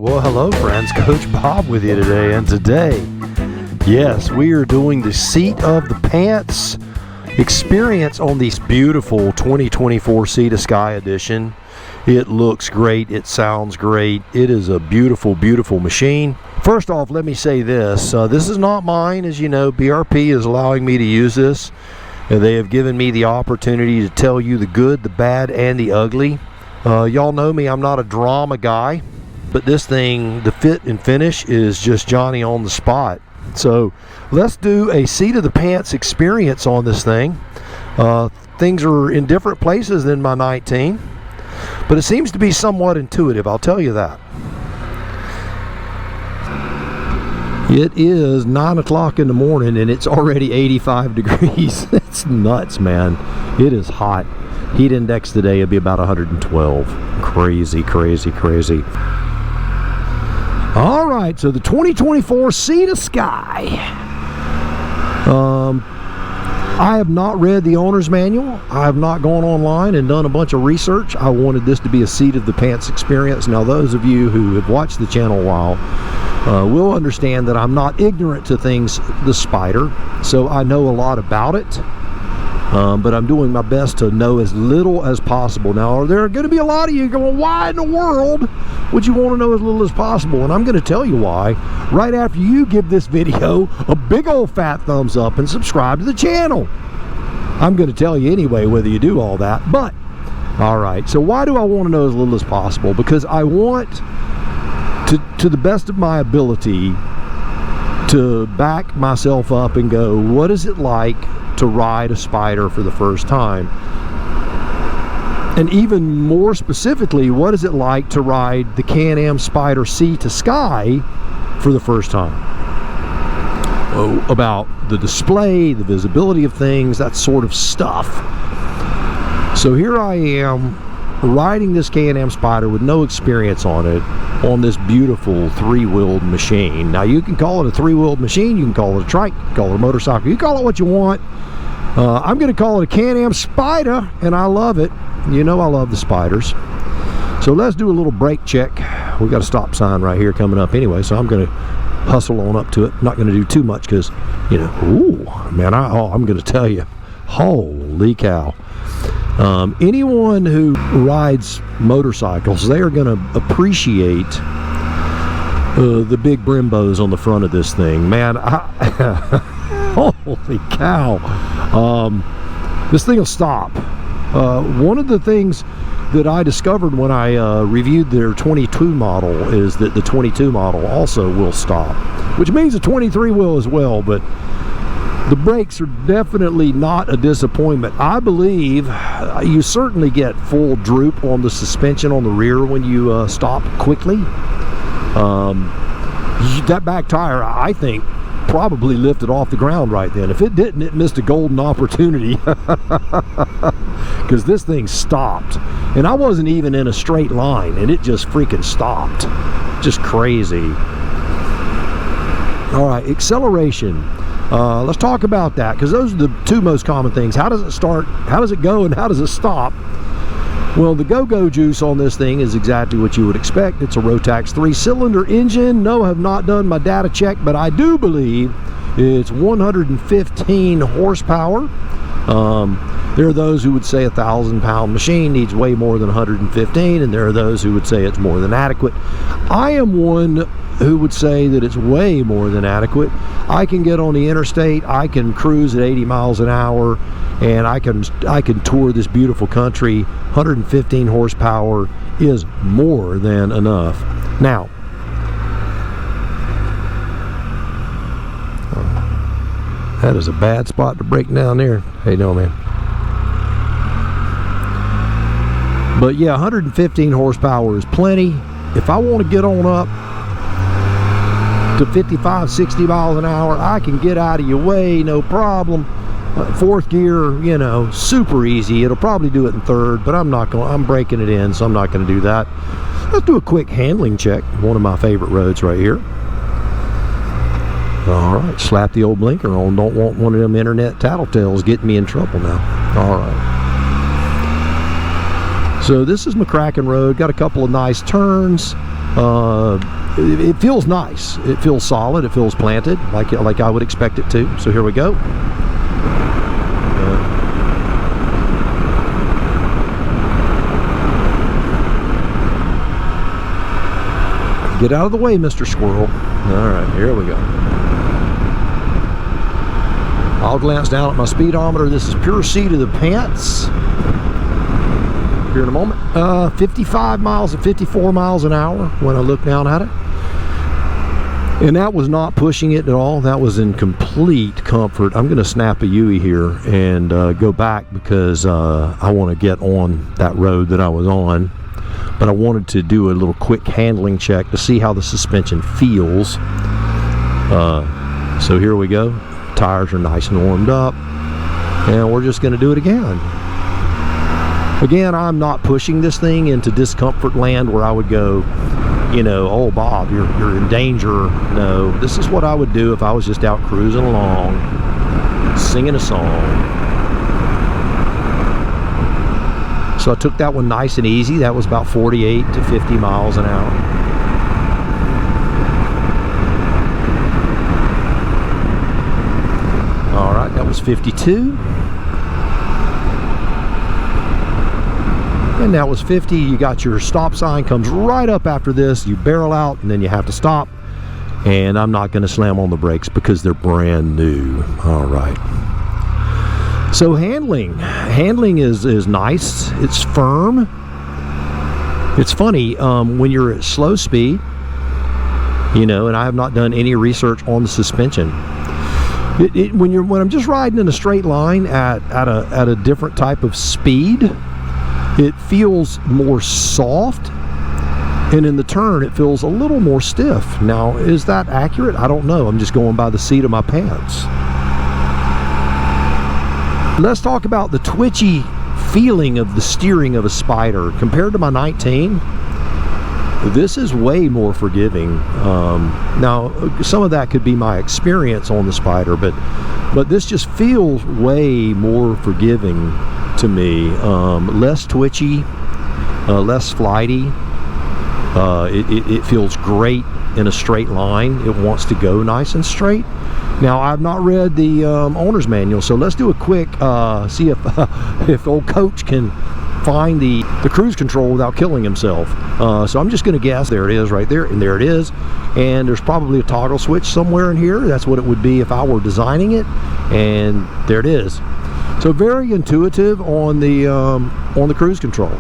Well, hello friends, Coach Bob with you today, and today, yes, we are doing the seat of the pants experience on this beautiful 2024 Sythe Sky Edition. It looks great, it sounds great, it is a beautiful, beautiful machine. First off, let me say this, this is not mine, as you know. BRP is allowing me to use this, and they have given me the opportunity to tell you the good, the bad, and the ugly. Y'all know me, I'm not a drama guy. But this thing, the fit and finish is just Johnny on the spot. So let's do a seat of the pants experience on this thing. Things are in different places than my 19, but it seems to be somewhat intuitive, I'll tell you that. It is 9 o'clock in the morning and it's already 85 degrees. It's nuts, man. It is hot. Heat index today will be about 112. Crazy, crazy, crazy. All right, so the 2024 Sythe Sky. I have not read the owner's manual. I have not gone online and done a bunch of research. I wanted this to be a seat of the pants experience. Now, those of you who have watched the channel a while will understand that I'm not ignorant to things, the Spyder, so I know a lot about it. But I'm doing my best to know as little as possible. Now, there are going to be a lot of you going, why in the world would you want to know as little as possible? And I'm going to tell you why right after you give this video a big old fat thumbs up and subscribe to the channel. I'm going to tell you anyway whether you do all that. But, all right, so why do I want to know as little as possible? Because I want to the best of my ability to back myself up and go, what is it like to ride a Spyder for the first time? And even more specifically, what is it like to ride the Can-Am Spyder Sythe Sky for the first time? Oh, about the display, the visibility of things, that sort of stuff. So here I am riding this Can-Am Spyder with no experience on it, on this beautiful three-wheeled machine. Now, you can call it a three-wheeled machine, you can call it a trike, you can call it a motorcycle, you call it what you want. I'm going to call it a Can-Am Spyder, and I love it. You know I love the Spyders. So let's do a little brake check. We got a stop sign right here coming up anyway, so I'm going to hustle on up to it. Not going to do too much because, you know, ooh, man, I'm going to tell you, holy cow. Anyone who rides motorcycles, they are going to appreciate the big Brimbos on the front of this thing. Man, holy cow. This thing will stop. One of the things that I discovered when I reviewed their 22 model is that the 22 model also will stop, which means the 23 will as well, but the brakes are definitely not a disappointment. I believe you certainly get full droop on the suspension on the rear when you stop quickly. That back tire, I think, probably lifted off the ground right then. If it didn't, it missed a golden opportunity because this thing stopped, and I wasn't even in a straight line, and it just freaking stopped. Just crazy. All right, acceleration. Let's talk about that, because those are the two most common things. How does it start, how does it go, and how does it stop? Well, the go-go juice on this thing is exactly what you would expect. It's a Rotax 3-cylinder engine. No, I have not done my data check, but I do believe it's 115 horsepower. There are those who would say a 1,000-pound machine needs way more than 115, and there are those who would say it's more than adequate. I am one who would say that it's way more than adequate. I can get on the interstate, I can cruise at 80 miles an hour, and I can tour this beautiful country. 115 horsepower is more than enough. Now, that is a bad spot to break down there. Hey, no, man. But yeah, 115 horsepower is plenty. If I want to get on up to 55, 60 miles an hour, I can get out of your way, no problem. Fourth gear, you know, super easy. It'll probably do it in third, but I'm breaking it in, so I'm not going to do that. Let's do a quick handling check. One of my favorite roads right here. All right, slap the old blinker on. Don't want one of them internet tattletales getting me in trouble now. All right. So this is McCracken Road. Got a couple of nice turns. It feels nice. It feels solid. It feels planted like I would expect it to. So here we go. Get out of the way, Mr. Squirrel. All right, here we go. I'll glance down at my speedometer. This is pure seat of the pants. Here in a moment. 55 miles and 54 miles an hour when I look down at it. And that was not pushing it at all. That was in complete comfort. I'm going to snap a Yui here and go back because I want to get on that road that I was on. But I wanted to do a little quick handling check to see how the suspension feels. So here we go. Tires are nice and warmed up. And we're just going to do it again. Again, I'm not pushing this thing into discomfort land where I would go, you know, oh, Bob, you're in danger. No, this is what I would do if I was just out cruising along, singing a song. So I took that one nice and easy. That was about 48 to 50 miles an hour. All right, that was 52. And that was 50. You got your stop sign, comes right up after this. You barrel out and then you have to stop. And I'm not going to slam on the brakes because they're brand new. All right. So handling is nice. It's firm. It's funny when you're at slow speed, you know, and I have not done any research on the suspension. When I'm just riding in a straight line at a different type of speed, it feels more soft, and in the turn it feels a little more stiff. Now, is that accurate? I don't know. I'm just going by the seat of my pants. Let's talk about the twitchy feeling of the steering of a Spyder. Compared to my 19, this is way more forgiving. Now, some of that could be my experience on the Spyder, but this just feels way more forgiving to me. Less twitchy, less flighty. It feels great in a straight line. It wants to go nice and straight. Now, I've not read the owner's manual, so let's do a quick see if old Coach can find the cruise control without killing himself. So I'm just going to guess. There it is right there, and there it is. And there's probably a toggle switch somewhere in here. That's what it would be if I were designing it. And there it is. So very intuitive on the cruise control.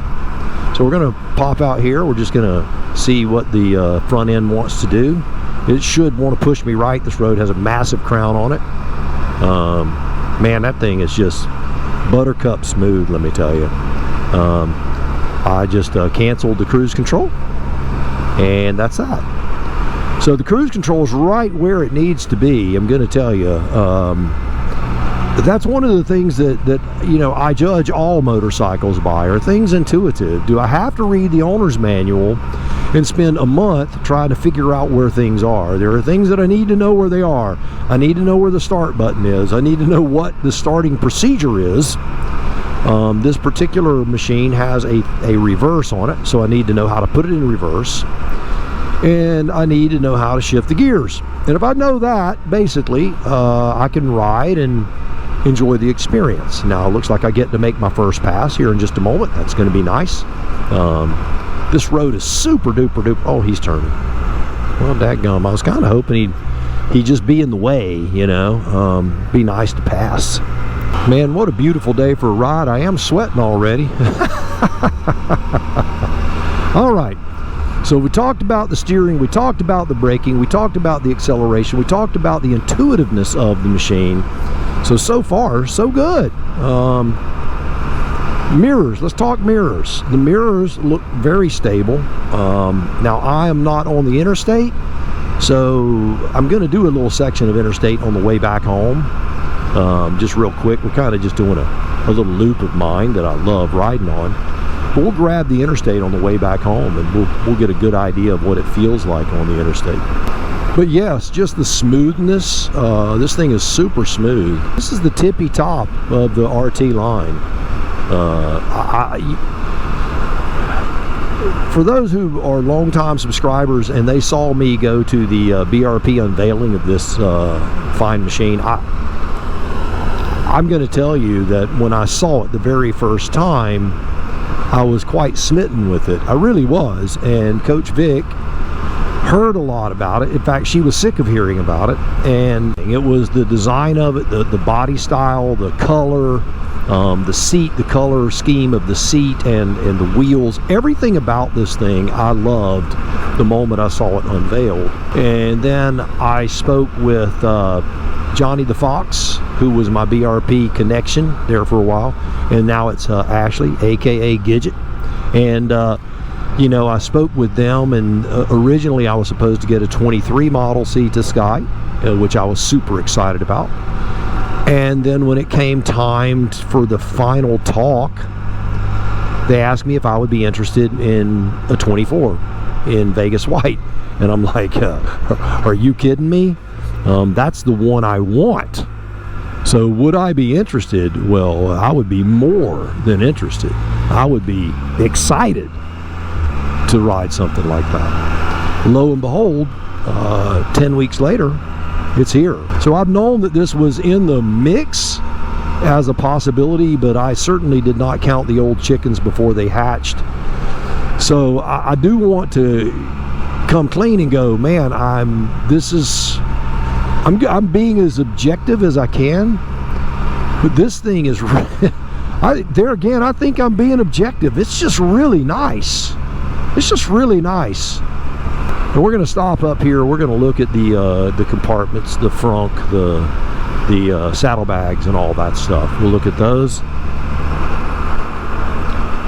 So we're going to pop out here. We're just going to see what the front end wants to do. It should want to push me right. This road has a massive crown on it. Man, that thing is just buttercup smooth, let me tell you. I just canceled the cruise control, and that's that. So the cruise control is right where it needs to be. I'm going to tell you. That's one of the things that you know, I judge all motorcycles by. Are things intuitive? Do I have to read the owner's manual and spend a month trying to figure out where things are? There are things that I need to know where they are. I need to know where the start button is. I need to know what the starting procedure is. This particular machine has a reverse on it, so I need to know how to put it in reverse. And I need to know how to shift the gears. And if I know that, basically, I can ride and enjoy the experience. Now, it looks like I get to make my first pass here in just a moment. That's going to be nice. This road is super duper duper. Oh, he's turning. Well, dadgum, I was kind of hoping he'd just be in the way, you know. Be nice to pass. Man, what a beautiful day for a ride. I am sweating already. All right. So we talked about the steering, we talked about the braking, we talked about the acceleration, we talked about the intuitiveness of the machine. So far, so good. Mirrors, let's talk mirrors. The mirrors look very stable. Now, I am not on the Interstate, so I'm going to do a little section of Interstate on the way back home. Just real quick, we're kind of just doing a little loop of mine that I love riding on. But we'll grab the Interstate on the way back home, and we'll get a good idea of what it feels like on the Interstate. But yes, just the smoothness. This thing is super smooth. This is the tippy top of the RT line. For those who are longtime subscribers and they saw me go to the BRP unveiling of this fine machine, I'm going to tell you that when I saw it the very first time, I was quite smitten with it. I really was. And Coach Vic heard a lot about it. In fact, she was sick of hearing about it. And it was the design of it, the body style, the color, the seat, the color scheme of the seat and the wheels, everything about this thing I loved the moment I saw it unveiled. And then I spoke with Johnny the Fox, who was my BRP connection there for a while, and now it's Ashley, aka Gidget. And you know, I spoke with them, and originally I was supposed to get a 23 model Sythe Sky, which I was super excited about. And then when it came time for the final talk, they asked me if I would be interested in a 24 in Vegas white. And I'm like, are you kidding me? That's the one I want. So would I be interested? Well, I would be more than interested. I would be excited to ride something like that. Lo and behold, 10 weeks later, it's here. So I've known that this was in the mix as a possibility, but I certainly did not count the old chickens before they hatched. So I do want to come clean and go, man, I'm being as objective as I can, but this thing is there again, I think I'm being objective. It's just really nice. It's just really nice. And we're going to stop up here. We're going to look at the compartments, the frunk, the saddlebags, and all that stuff. We'll look at those.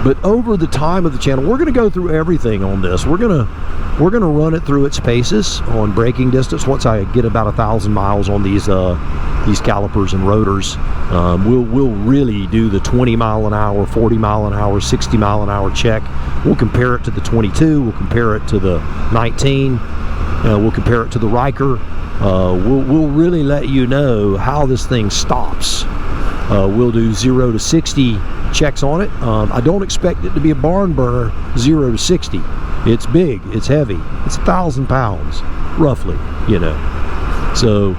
But over the time of the channel, we're going to go through everything on this. We're going to run it through its paces on braking distance. Once I get about 1,000 miles on these calipers and rotors, we'll really do the 20 mile an hour, 40 mile an hour, 60 mile an hour check. We'll compare it to the 22. We'll compare it to the 19. We'll compare it to the Ryker. We'll really let you know how this thing stops. We'll do 0 to 60 checks on it. I don't expect it to be a barn burner 0 to 60. It's big, it's heavy, it's 1,000 pounds roughly, you know, so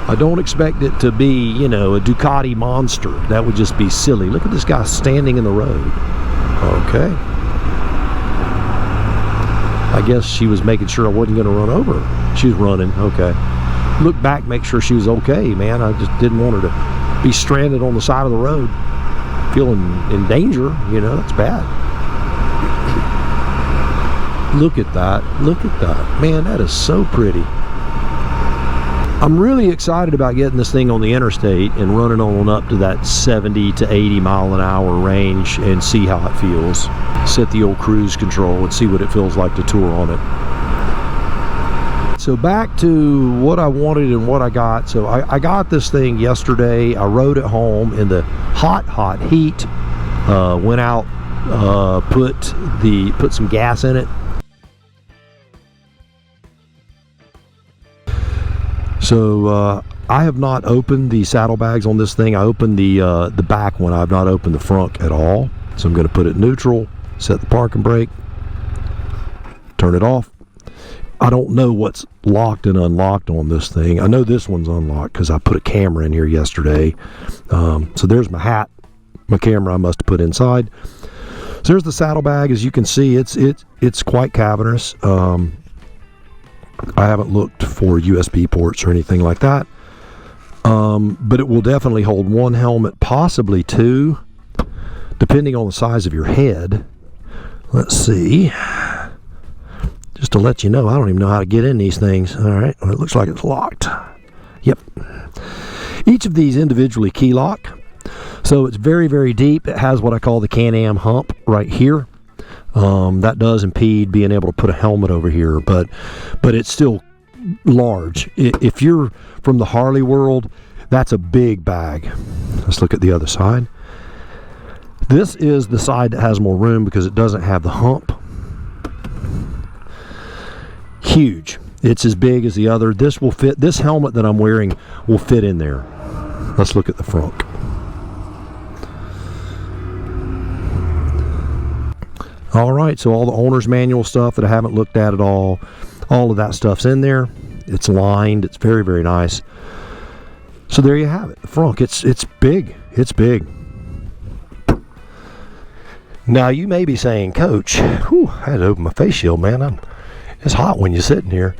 I don't expect it to be, you know, a Ducati monster. That would just be silly. Look at this guy standing in the road. Okay, I guess she was making sure I wasn't going to run over her. She was running. Okay, look back, make sure she was okay, man. I just didn't want her to be stranded on the side of the road feeling in danger, you know. That's bad. Look at that. Look at that. Man, that is so pretty. I'm really excited about getting this thing on the interstate and running on up to that 70 to 80 mile an hour range and see how it feels. Set the old cruise control and see what it feels like to tour on it. So back to what I wanted and what I got. So I got this thing yesterday. I rode it home in the hot heat. Went out, put some gas in it. So I have not opened the saddlebags on this thing. I opened the back one. I've not opened the front at all. So I'm going to put it neutral, set the parking brake, turn it off. I don't know what's locked and unlocked on this thing. I know this one's unlocked because I put a camera in here yesterday. So there's my hat, my camera I must have put inside. So there's the saddlebag. As you can see, it's quite cavernous. I haven't looked for USB ports or anything like that. But it will definitely hold one helmet, possibly two, depending on the size of your head. Let's see. Just to let you know, I don't even know how to get in these things. All right, well, it looks like it's locked. Yep. Each of these individually key lock. So it's very, very deep. It has what I call the Can-Am hump right here. That does impede being able to put a helmet over here, but it's still large. If you're from the Harley world, that's a big bag. Let's look at the other side. This is the side that has more room because it doesn't have the hump. Huge. It's as big as the other. This will fit. This helmet that I'm wearing will fit in there. Let's look at the front. All right, so all the owner's manual stuff that I haven't looked at all of that stuff's in there. It's lined. It's very, very nice. So there you have it. The frunk. It's big. It's big. Now you may be saying, Coach, whew, I had to open my face shield, man. It's hot when you're sitting here.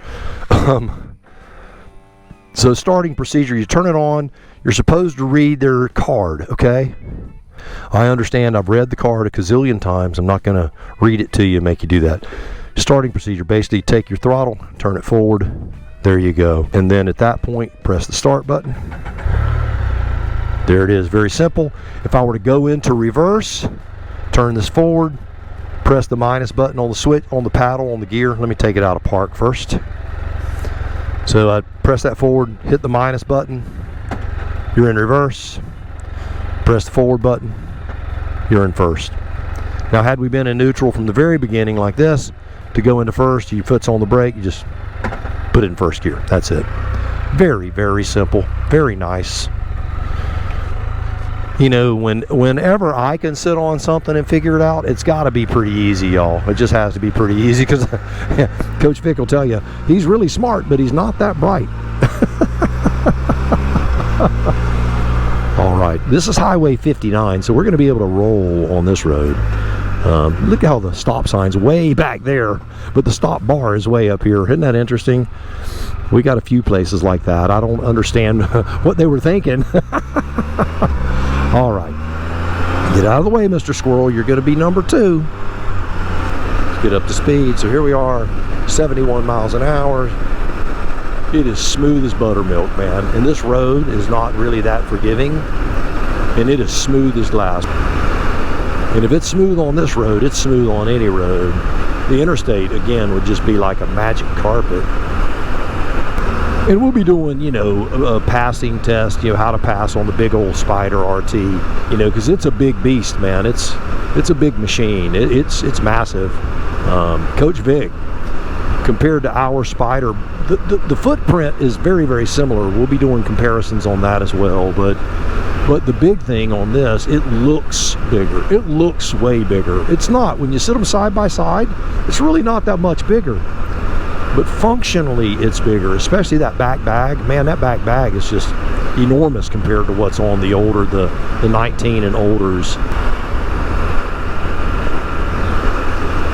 So starting procedure, you turn it on. You're supposed to read their card, okay? I understand. I've read the card a gazillion times. I'm not going to read it to you and make you do that. Starting procedure, basically take your throttle, turn it forward. There you go. And then at that point, press the start button. There it is. Very simple. If I were to go into reverse, turn this forward, press the minus button on the switch, on the paddle, on the gear. Let me take it out of park first. So I press that forward, hit the minus button. You're in reverse. Press the forward button. You're in first. Now, had we been in neutral from the very beginning like this, to go into first, your foot's on the brake, you just put it in first gear. That's it. Very, very simple. Very nice. You know, whenever I can sit on something and figure it out, it's got to be pretty easy, y'all. It just has to be pretty easy, because Coach Vic will tell you, he's really smart, but he's not that bright. All right, this is Highway 59, so we're going to be able to roll on this road. Look how the stop sign's way back there, but the stop bar is way up here. Isn't that interesting? We got a few places like that. I don't understand what they were thinking. All right. Get out of the way, Mr. Squirrel. You're going to be number 2. Let's get up to speed. So here we are, 71 miles an hour. It is smooth as buttermilk, man. And this road is not really that forgiving. And it is smooth as glass. And if it's smooth on this road, it's smooth on any road. The Interstate, again, would just be like a magic carpet. And we'll be doing, you know, a passing test, you know, how to pass on the big old Spyder RT, you know, because it's a big beast, man. It's a big machine. It's massive. Coach Vic, compared to our Spyder, the footprint is very, very similar. We'll be doing comparisons on that as well, but the big thing on this, it looks bigger. It looks way bigger. It's not. When you sit them side by side, it's really not that much bigger. But functionally, it's bigger, especially that back bag. Man, that back bag is just enormous compared to what's on the older, the 19 and olders.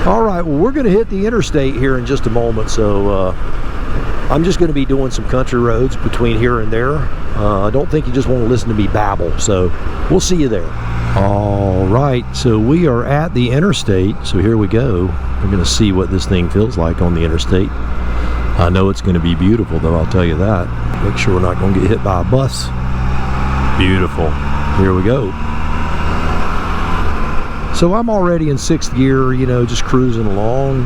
All right, well, we're going to hit the Interstate here in just a moment, so I'm just going to be doing some country roads between here and there. I don't think you just want to listen to me babble, so we'll see you there. All right, so we are at the Interstate, so here we go. We're going to see what this thing feels like on the Interstate. I know it's going to be beautiful, though, I'll tell you that. Make sure we're not going to get hit by a bus. Beautiful. Here we go. So I'm already in 6th gear, you know, just cruising along.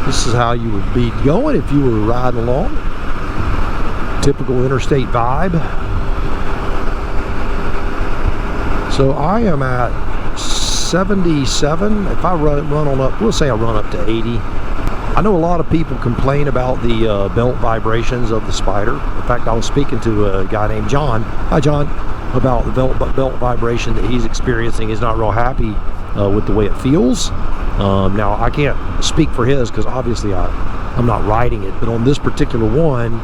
This is how you would be going if you were riding along. Typical Interstate vibe. So I am at 77. If I run on up, we'll say I run up to 80. I know a lot of people complain about the belt vibrations of the Spyder. In fact, I was speaking to a guy named John. Hi, John. About the belt vibration that he's experiencing. He's not real happy with the way it feels. Now, I can't speak for his because obviously I'm not riding it. But on this particular one,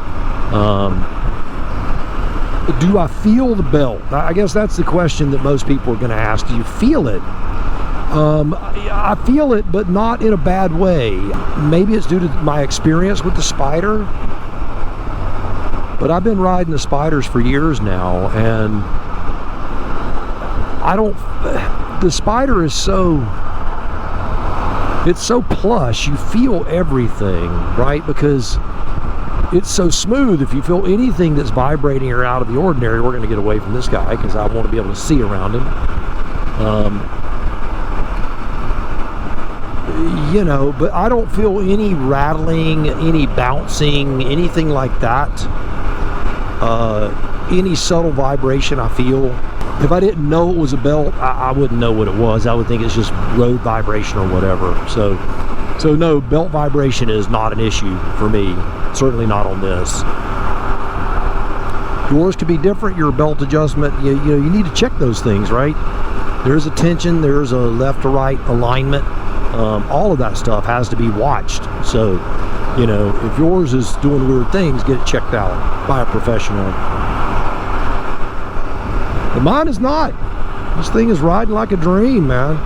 do I feel the belt? I guess that's the question that most people are going to ask. Do you feel it? I feel it, but not in a bad way. Maybe it's due to my experience with the Spyder. But I've been riding the Spyders for years now, and the Spyder is it's so plush. You feel everything, right? Because it's so smooth. If you feel anything that's vibrating or out of the ordinary, we're going to get away from this guy because I want to be able to see around him. You know, but I don't feel any rattling, any bouncing, anything like that. Any subtle vibration I feel. If I didn't know it was a belt, I wouldn't know what it was. I would think it's just road vibration or whatever. So no, belt vibration is not an issue for me. Certainly not on this. Yours could be different. Your belt adjustment, you know, you need to check those things, right? There's a tension, there's a left to right alignment. All of that stuff has to be watched. So, you know, if yours is doing weird things, get it checked out by a professional. But mine is not. This thing is riding like a dream, man.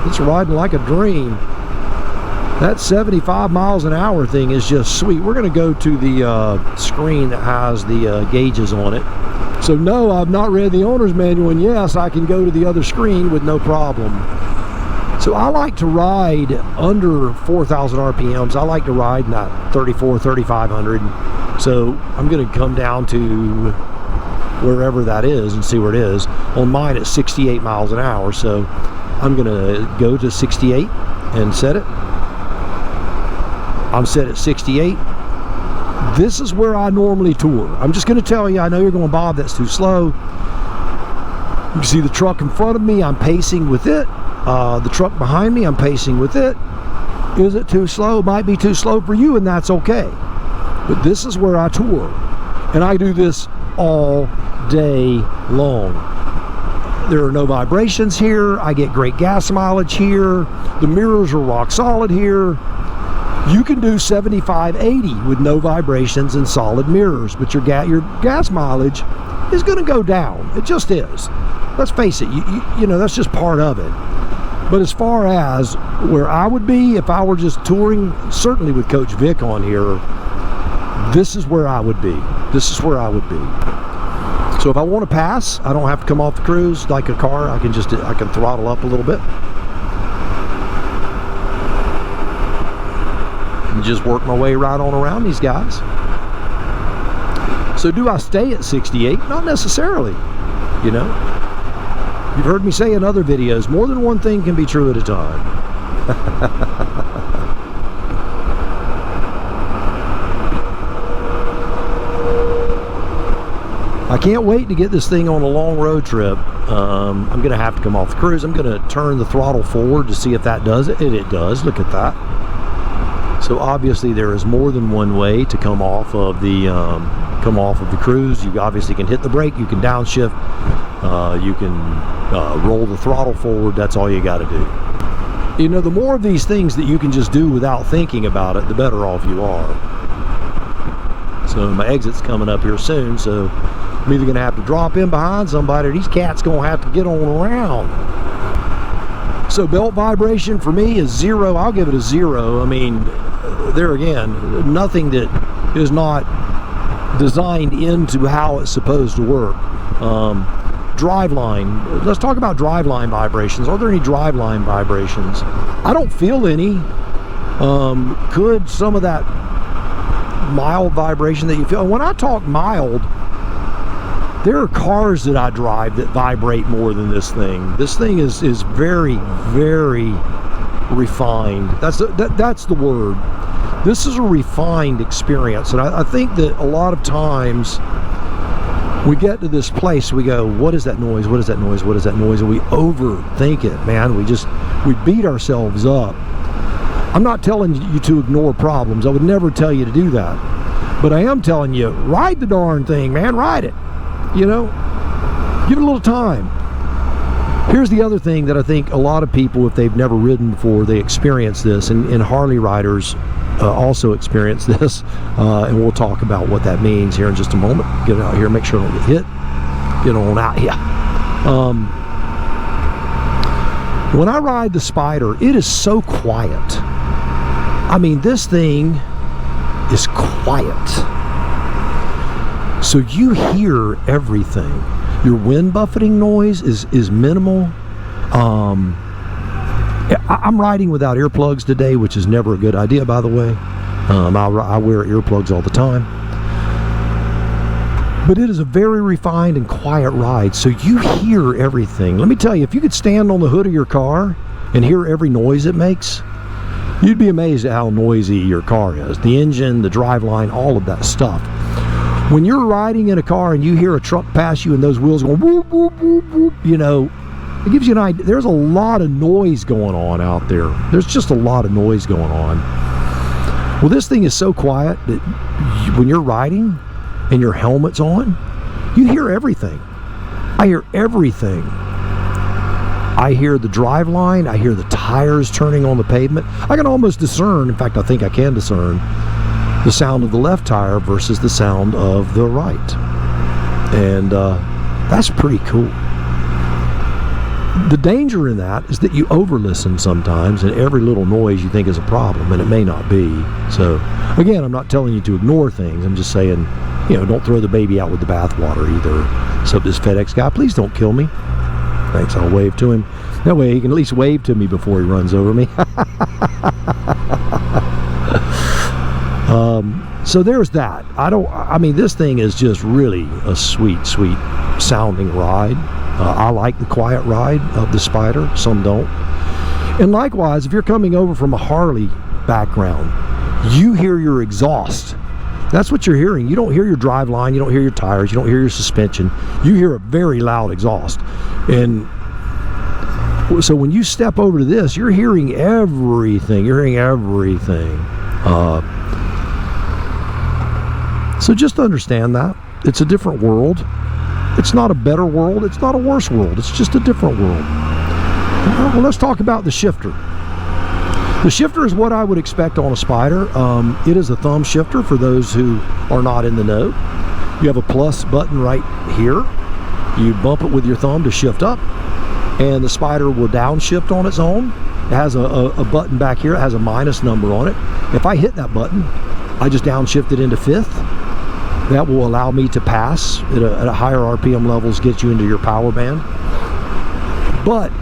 It's riding like a dream. That 75 miles an hour thing is just sweet. We're going to go to the screen that has the gauges on it. So no, I've not read the owner's manual, and yes, I can go to the other screen with no problem. So I like to ride under 4,000 RPMs. I like to ride in that 34, 3,500. So I'm going to come down to wherever that is and see where it is. On mine it's 68 miles an hour, so I'm going to go to 68 and set it. I'm set at 68. This is where I normally tour. I'm just going to tell you, I know you're going, Bob, that's too slow. You can see the truck in front of me, I'm pacing with it. The truck behind me, I'm pacing with it. Is it too slow? It might be too slow for you, and that's okay. But this is where I tour. And I do this all day long. There are no vibrations here. I get great gas mileage here. The mirrors are rock solid here. You can do 75, 80 with no vibrations and solid mirrors, but your gas mileage is going to go down. It just is. Let's face it, you know, that's just part of it. But as far as where I would be if I were just touring, certainly with Coach Vic on here, this is where I would be. This is where I would be. So if I want to pass, I don't have to come off the cruise like a car. I can throttle up a little bit. And just work my way right on around these guys. So do I stay at 68? Not necessarily, you know. You've heard me say in other videos, more than one thing can be true at a time. I can't wait to get this thing on a long road trip. I'm going to have to come off the cruise. I'm going to turn the throttle forward to see if that does it. And it does. Look at that. So obviously there is more than one way to come off of the cruise. You obviously can hit the brake. You can downshift. You can roll the throttle forward. That's all you got to do. You know, the more of these things that you can just do without thinking about it, the better off you are. So my exit's coming up here soon, so I'm either going to have to drop in behind somebody or these cats going to have to get on around. So belt vibration for me is 0. I'll give it a 0. I mean, there again, nothing that is not designed into how it's supposed to work. Driveline. Let's talk about driveline vibrations. Are there any driveline vibrations? I don't feel any. Could some of that mild vibration that you feel? When I talk mild, there are cars that I drive that vibrate more than this thing. This thing is very, very refined. That's the word. This is a refined experience, and I think that a lot of times we get to this place, we go, what is that noise? What is that noise? What is that noise? And we overthink it, man. We beat ourselves up. I'm not telling you to ignore problems. I would never tell you to do that. But I am telling you, ride the darn thing, man. Ride it. You know, give it a little time. Here's the other thing that I think a lot of people, if they've never ridden before, they experience this, and Harley riders also experience this, and we'll talk about what that means here in just a moment. Get out here, make sure I don't get hit. Get on out here. When I ride the Spyder, it is so quiet. I mean, this thing is quiet. So you hear everything. Your wind buffeting noise is minimal. I'm riding without earplugs today, which is never a good idea, by the way. I wear earplugs all the time. But it is a very refined and quiet ride, so you hear everything. Let me tell you, if you could stand on the hood of your car and hear every noise it makes, you'd be amazed at how noisy your car is. The engine, the driveline, all of that stuff. When you're riding in a car and you hear a truck pass you and those wheels going whoop, whoop, whoop, whoop, you know, it gives you an idea. There's a lot of noise going on out there. There's just a lot of noise going on. Well, this thing is so quiet that when you're riding and your helmet's on, you hear everything. I hear everything. I hear the drive line, I hear the tires turning on the pavement. I can almost discern, in fact I think I can discern, the sound of the left tire versus the sound of the right. And that's pretty cool. The danger in that is that you over-listen sometimes, and every little noise you think is a problem, and it may not be. So, again, I'm not telling you to ignore things. I'm just saying, you know, don't throw the baby out with the bathwater either. So this FedEx guy, please don't kill me. Thanks, I'll wave to him. That way he can at least wave to me before he runs over me. So there's that. I mean, this thing is just really a sweet, sweet sounding ride. I like the quiet ride of the Spyder, some don't. And likewise, if you're coming over from a Harley background, you hear your exhaust. That's what you're hearing. You don't hear your drive line, you don't hear your tires, you don't hear your suspension. You hear a very loud exhaust. And so when you step over to this, you're hearing everything. You're hearing everything. So just understand that. It's a different world. It's not a better world. It's not a worse world. It's just a different world. Well, let's talk about the shifter. The shifter is what I would expect on a Spyder. It is a thumb shifter for those who are not in the know. You have a plus button right here. You bump it with your thumb to shift up, and the Spyder will downshift on its own. It has a button back here. It has a minus number on it. If I hit that button, I just downshift it into fifth. That will allow me to pass at a higher RPM levels, get you into your power band. But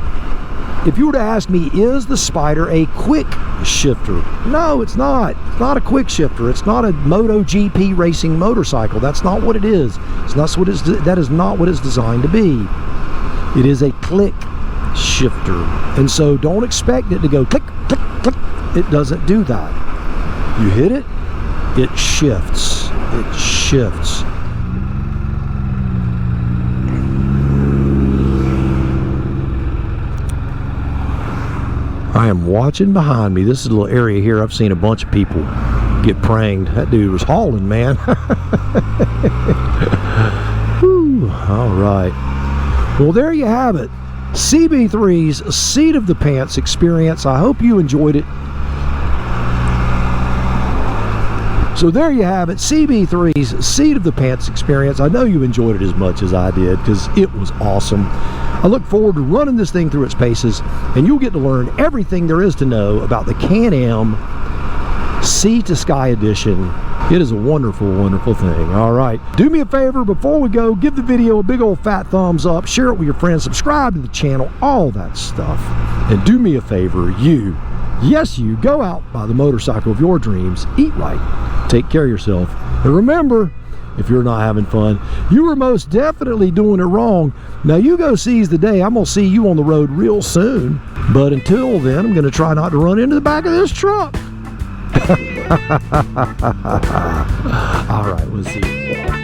if you were to ask me, is the Spyder a quick shifter? No, it's not. It's not a quick shifter. It's not a MotoGP racing motorcycle. That's not what it is. That is not what it's designed to be. It is a click shifter. And so don't expect it to go click, click, click. It doesn't do that. You hit it, it shifts. It shifts. I am watching behind me. This is a little area here. I've seen a bunch of people get pranged. That dude was hauling, man. Whew. All right. Well, there you have it. CB3's Seat of the Pants experience. I hope you enjoyed it. So there you have it, CB3's Seat of the Pants experience. I know you enjoyed it as much as I did because it was awesome. I look forward to running this thing through its paces, and you'll get to learn everything there is to know about the Can-Am Sea to Sky Edition. It is a wonderful, wonderful thing. All right, do me a favor before we go, give the video a big old fat thumbs up, share it with your friends, subscribe to the channel, all that stuff. And do me a favor, yes, you go out, buy the motorcycle of your dreams, eat right, take care of yourself, and remember, if you're not having fun, you are most definitely doing it wrong. Now you go seize the day. I'm gonna see you on the road real soon, but until then, I'm gonna try not to run into the back of this truck. All right, we'll see you.